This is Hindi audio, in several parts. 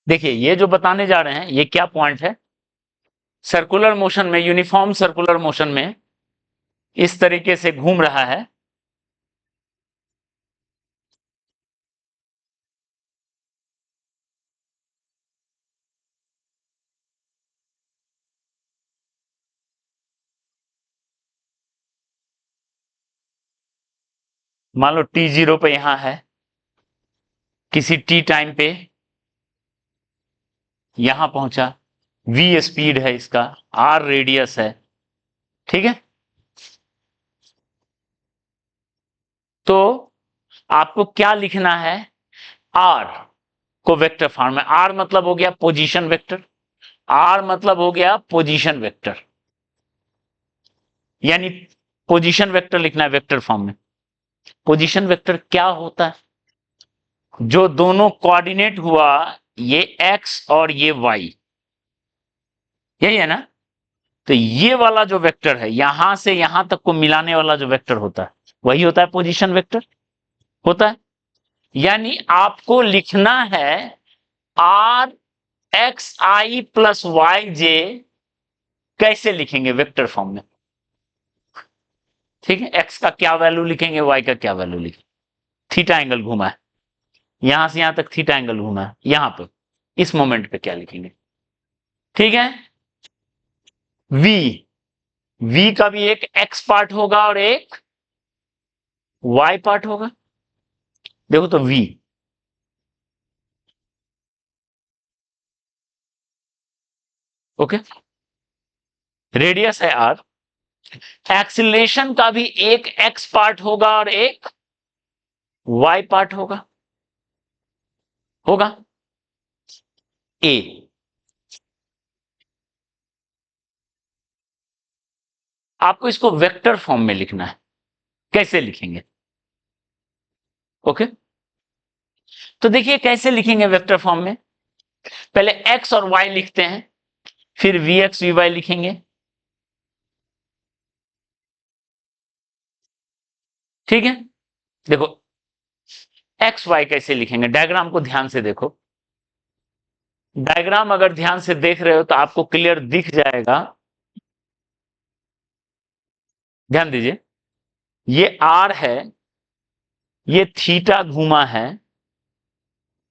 देखिए ये जो बताने जा रहे हैं ये क्या पॉइंट है, सर्कुलर मोशन में, यूनिफॉर्म सर्कुलर मोशन में इस तरीके से घूम रहा है, मान लो t0 पे यहां है, किसी t टाइम पे यहां पहुंचा, v स्पीड है इसका, r रेडियस है, ठीक है। तो आपको क्या लिखना है, r को वेक्टर फॉर्म में, r मतलब हो गया पोजीशन वेक्टर, r मतलब हो गया पोजीशन वेक्टर, यानी पोजीशन वेक्टर लिखना है वेक्टर फॉर्म में। पोजीशन वेक्टर क्या होता है, जो दोनों कोऑर्डिनेट हुआ, ये x और ये y, यही है ना। तो ये वाला जो वेक्टर है, यहां से यहां तक को मिलाने वाला जो वेक्टर होता है, वही होता है पोजीशन वेक्टर, होता है। यानी आपको लिखना है R X I plus Y J, कैसे लिखेंगे वेक्टर फॉर्म में, ठीक है। एक्स का क्या वैल्यू लिखेंगे, वाई का क्या वैल्यू लिखेंगे, थीटा एंगल घूमा है, यहां से यहां तक थीटा एंगल घूमा है, यहां पे इस मोमेंट पे क्या लिखेंगे, ठीक है। वी, वी का भी एक एक्स पार्ट होगा और एक वाई पार्ट होगा। देखो तो वी, ओके, रेडियस है आर, एक्सीलरेशन का भी एक एक्स पार्ट होगा और एक वाई पार्ट होगा, होगा ए। आपको इसको वेक्टर फॉर्म में लिखना है, कैसे लिखेंगे, ओके। तो देखिए कैसे लिखेंगे वेक्टर फॉर्म में, पहले एक्स और वाई लिखते हैं, फिर वी एक्स वी वाई लिखेंगे, ठीक है। देखो एक्स वाई कैसे लिखेंगे, डायग्राम को ध्यान से देखो, डायग्राम अगर ध्यान से देख रहे हो तो आपको क्लियर दिख जाएगा, ध्यान दीजिए। ये आर है, ये थीटा घूमा है,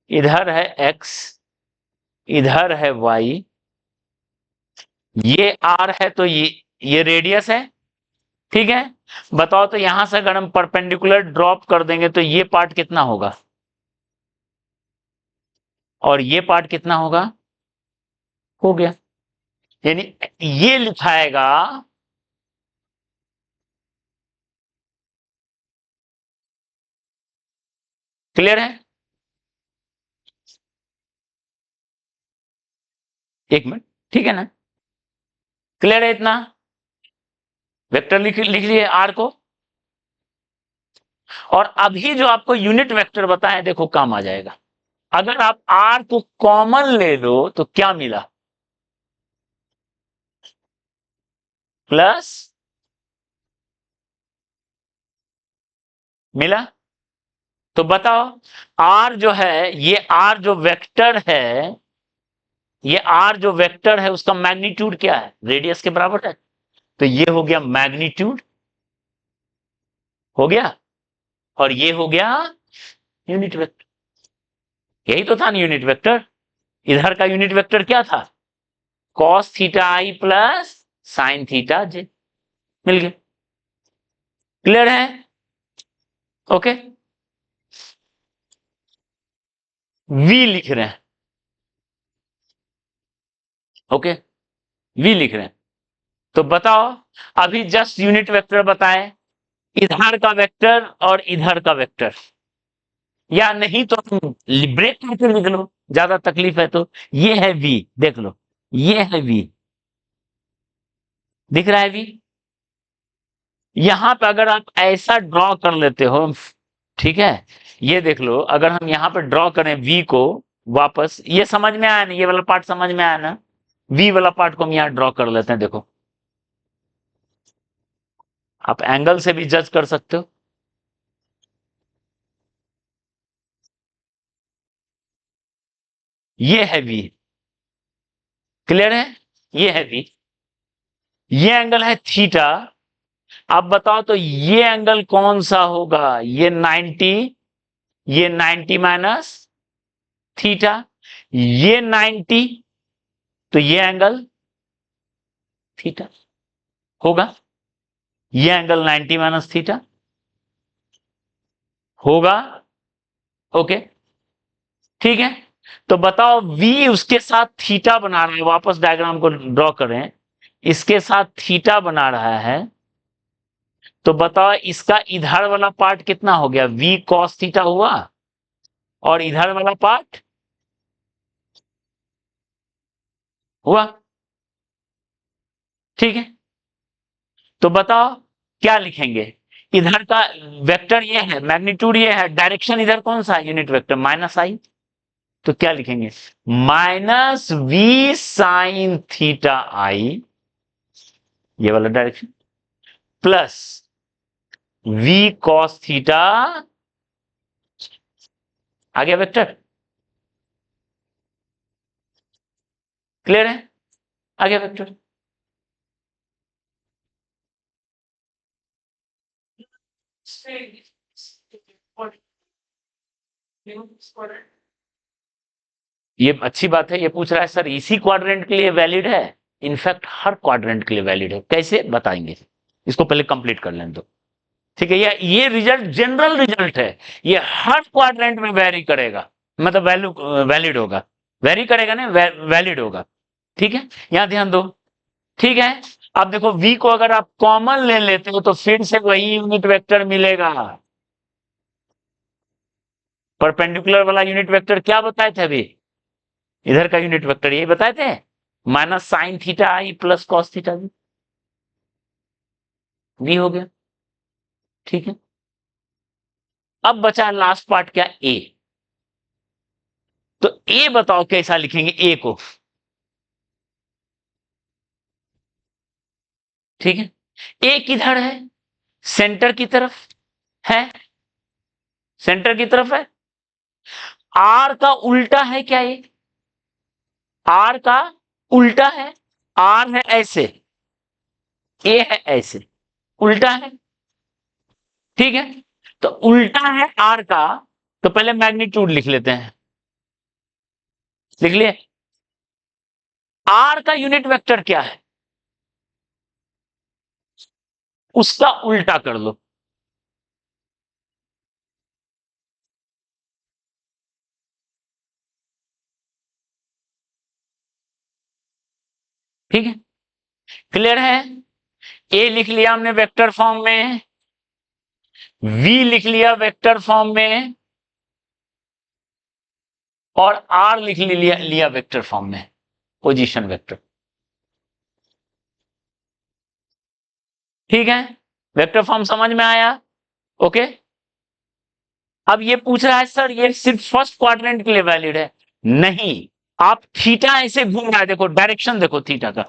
इधर है एक्स, इधर है वाई, ये आर है तो ये रेडियस है, ठीक है। बताओ तो यहां से अगर हम परपेंडिकुलर ड्रॉप कर देंगे तो ये पार्ट कितना होगा और ये पार्ट कितना होगा, हो गया। यानी ये लिखाएगा, क्लियर है, एक मिनट, ठीक है ना, क्लियर है इतना, वेक्टर लिख लिए आर को, और अभी जो आपको यूनिट वेक्टर बताएं देखो काम आ जाएगा। अगर आप आर को कॉमन ले लो तो क्या मिला, प्लस, मिला। तो बताओ आर जो है, ये आर जो वेक्टर है, ये आर जो वेक्टर है उसका मैग्नीट्यूड क्या है, रेडियस के बराबर है, तो ये हो गया मैग्नीट्यूड, हो गया, और ये हो गया यूनिट वेक्टर, यही तो था ना यूनिट वेक्टर। इधर का यूनिट वेक्टर क्या था, कॉस थीटा आई प्लस साइन थीटा जे, मिल गया, क्लियर है, ओके। वी लिख रहे हैं, ओके, वी लिख रहे हैं। तो बताओ अभी जस्ट यूनिट वेक्टर बताएं, इधर का वेक्टर और इधर का वेक्टर, या नहीं तो तुम ब्रेक करके लिख लो, ज्यादा तकलीफ है तो। ये है वी, देख लो, ये है वी, दिख रहा है वी। यहां पे अगर आप ऐसा ड्रॉ कर लेते हो, ठीक है, ये देख लो, अगर हम यहां पे ड्रॉ करें वी को वापस, ये समझ में आया ना, ये वाला पार्ट समझ में आया ना, वी वाला पार्ट को हम यहां ड्रॉ कर लेते हैं, देखो आप एंगल से भी जज कर सकते हो, ये है V। क्लियर है? ये है V, ये एंगल है थीटा। अब बताओ तो ये एंगल कौन सा होगा? ये 90, ये 90 माइनस थीटा, ये 90, तो ये एंगल थीटा होगा। ये एंगल 90 माइनस थीटा होगा। ओके, ठीक है। तो बताओ V उसके साथ थीटा बना रहा है, वापस डायग्राम को ड्रॉ करें, इसके साथ थीटा बना रहा है। तो बताओ इसका इधर वाला पार्ट कितना हो गया? V cos थीटा हुआ, और इधर वाला पार्ट हुआ। ठीक है, तो बताओ क्या लिखेंगे? इधर का वेक्टर ये है, मैग्नीट्यूड ये है, डायरेक्शन इधर कौन सा है? Unit vector minus I. तो क्या लिखेंगे? Minus V sine theta I, ये वाला direction, plus V cos theta, आ गया वेक्टर। क्लियर है? आ गया वेक्टर। ये अच्छी बात है, ये पूछ रहा है सर इसी क्वाड्रेंट के लिए वैलिड है? इनफैक्ट हर क्वाड्रेंट के लिए वैलिड है। कैसे बताएंगे? इसको पहले कंप्लीट कर लें तो ठीक है। ये रिजल्ट जनरल रिजल्ट है, ये हर क्वाड्रेंट में वेरी करेगा, मतलब वैल्यू वैलिड होगा। वेरी करेगा ना, वैलिड होगा। ठीक है, यहां ध्यान दो। ठीक है, अब देखो V को अगर आप कॉमन ले लेते हो तो फिर से वही यूनिट वेक्टर मिलेगा। परपेंडिकुलर वाला यूनिट वेक्टर क्या बताए थे अभी? इधर का यूनिट वेक्टर यही बताए थे, माइनस साइन थीटा आई प्लस कॉस थीटा भी हो गया। ठीक है, अब बचा लास्ट पार्ट, क्या? ए। तो ए बताओ कैसा लिखेंगे ए को? ठीक है, ए किधर है? सेंटर की तरफ है, सेंटर की तरफ है। आर का उल्टा है क्या ये? आर का उल्टा है। आर है ऐसे, ए है ऐसे, उल्टा है। ठीक है, तो उल्टा है आर का, तो पहले मैग्नीट्यूड लिख लेते हैं। लिख लिए? आर का यूनिट वेक्टर क्या है? उसका उल्टा कर लो। ठीक है, क्लियर है? ए लिख लिया हमने वेक्टर फॉर्म में, V लिख लिया वेक्टर फॉर्म में, और R लिख लिया वेक्टर फॉर्म में, पोजीशन वेक्टर। ठीक है, वेक्टर फॉर्म समझ में आया? ओके, अब ये पूछ रहा है सर ये सिर्फ फर्स्ट क्वाड्रेंट के लिए वैलिड है? नहीं, आप थीटा ऐसे घूम रहा है, देखो डायरेक्शन देखो थीटा का,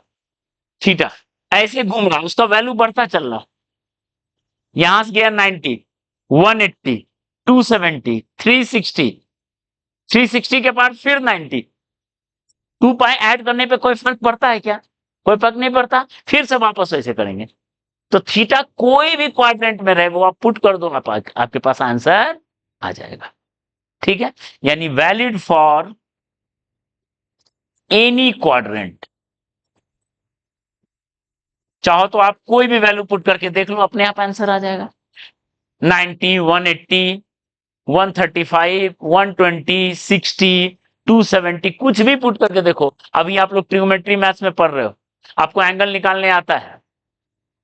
थीटा ऐसे घूम रहा है, उसका वैल्यू बढ़ता चल रहा। यहां से गया 90, 180, 270, 360, 360 के बाद फिर 90, 2 पाई ऐड करने पे कोई फर्क पड़ता है क्या? कोई फर्क नहीं पड़ता। फिर से वापस ऐसे करेंगे, तो थीटा कोई भी क्वाड्रेंट में रहे वो आप पुट कर दो, आपके पास आंसर आ जाएगा। ठीक है, यानी वैलिड फॉर एनी क्वाड्रेंट। चाहो तो आप कोई भी वैल्यू पुट करके देख लो, अपने आप आंसर आ जाएगा। 90, 180, 135, 120, 60, 270, कुछ भी पुट करके देखो। अभी आप लोग ट्रिग्नोमेट्री मैथ्स में पढ़ रहे हो, आपको एंगल निकालने आता है,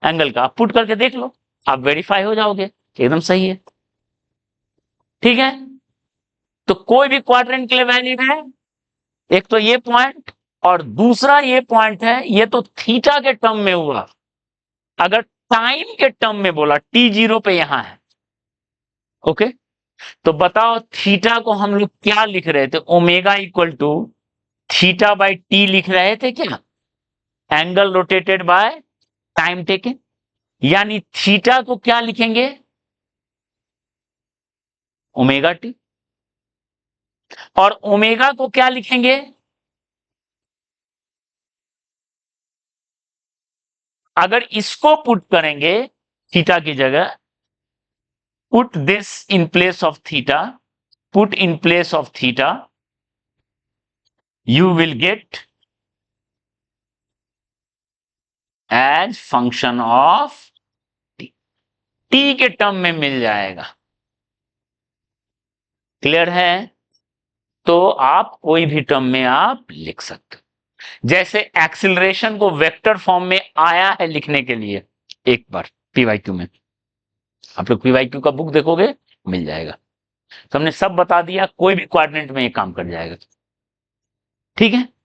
एंगल का आप पुट करके देख लो, आप वेरीफाई हो जाओगे एकदम सही है। ठीक है, तो कोई भी क्वाड्रेंट के लिए वैलिड है। एक तो ये पॉइंट, और दूसरा ये पॉइंट है, ये तो थीटा के टर्म में हुआ। अगर टाइम के टर्म में बोला, T0 पे यहां है। ओके, तो बताओ थीटा को हम लोग क्या लिख रहे थे? Omega equal to theta by t लिख रहे थे क्या? Angle rotated by time taken. यानी थीटा को क्या लिखेंगे? Omega T. और ओमेगा को क्या लिखेंगे? अगर इसको पुट करेंगे थीटा की जगह, put this in place of theta, put in place of theta, you will get as function of t, t के टर्म में मिल जाएगा। क्लियर है? तो आप कोई भी टर्म में आप लिख सकते हो। जैसे एक्सिलरेशन को वेक्टर फॉर्म में आया है लिखने के लिए, एक बार पीवाईक्यू में, आप लोग पीवाईक्यू का बुक देखोगे मिल जाएगा। तो हमने सब बता दिया, कोई भी कोऑर्डिनेट में ये काम कर जाएगा। ठीक है।